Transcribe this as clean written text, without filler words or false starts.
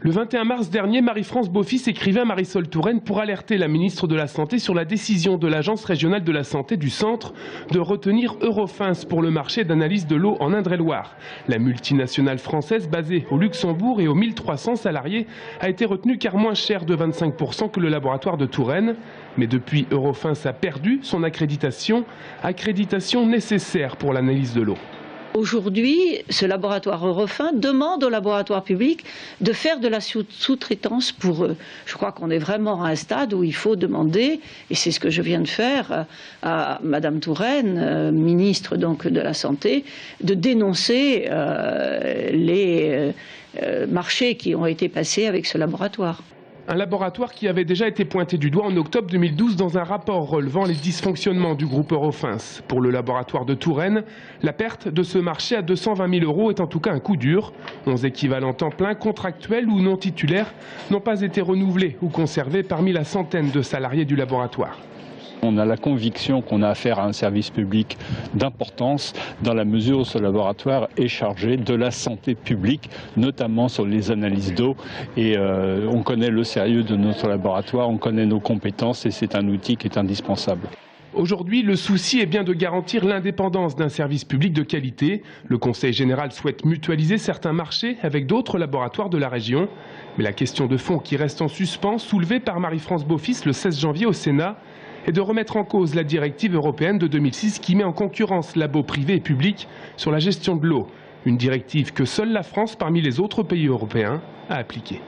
Le 21 mars dernier, Marie-France Beaufils écrivait à Marisol Touraine pour alerter la ministre de la Santé sur la décision de l'Agence régionale de la santé du centre de retenir Eurofins pour le marché d'analyse de l'eau en Indre-et-Loire. La multinationale française basée au Luxembourg et aux 1300 salariés a été retenue car moins chère de 25% que le laboratoire de Touraine. Mais depuis, Eurofins a perdu son accréditation nécessaire pour l'analyse de l'eau. Aujourd'hui, ce laboratoire Eurofins demande au laboratoire public de faire de la sous-traitance pour eux. Je crois qu'on est vraiment à un stade où il faut demander, et c'est ce que je viens de faire à Madame Touraine, ministre donc de la Santé, de dénoncer les marchés qui ont été passés avec ce laboratoire. Un laboratoire qui avait déjà été pointé du doigt en octobre 2012 dans un rapport relevant les dysfonctionnements du groupe Eurofins. Pour le laboratoire de Touraine, la perte de ce marché à 220 000 € est en tout cas un coup dur. 11 équivalents temps plein contractuels ou non titulaires n'ont pas été renouvelés ou conservés parmi la centaine de salariés du laboratoire. On a la conviction qu'on a affaire à un service public d'importance dans la mesure où ce laboratoire est chargé de la santé publique, notamment sur les analyses d'eau. Et on connaît le sérieux de notre laboratoire, on connaît nos compétences et c'est un outil qui est indispensable. Aujourd'hui, le souci est bien de garantir l'indépendance d'un service public de qualité. Le Conseil général souhaite mutualiser certains marchés avec d'autres laboratoires de la région. Mais la question de fond qui reste en suspens, soulevée par Marie-France Beaufils le 16 janvier au Sénat, est de remettre en cause la directive européenne de 2006 qui met en concurrence labos privés et publics sur la gestion de l'eau. Une directive que seule la France, parmi les autres pays européens, a appliquée.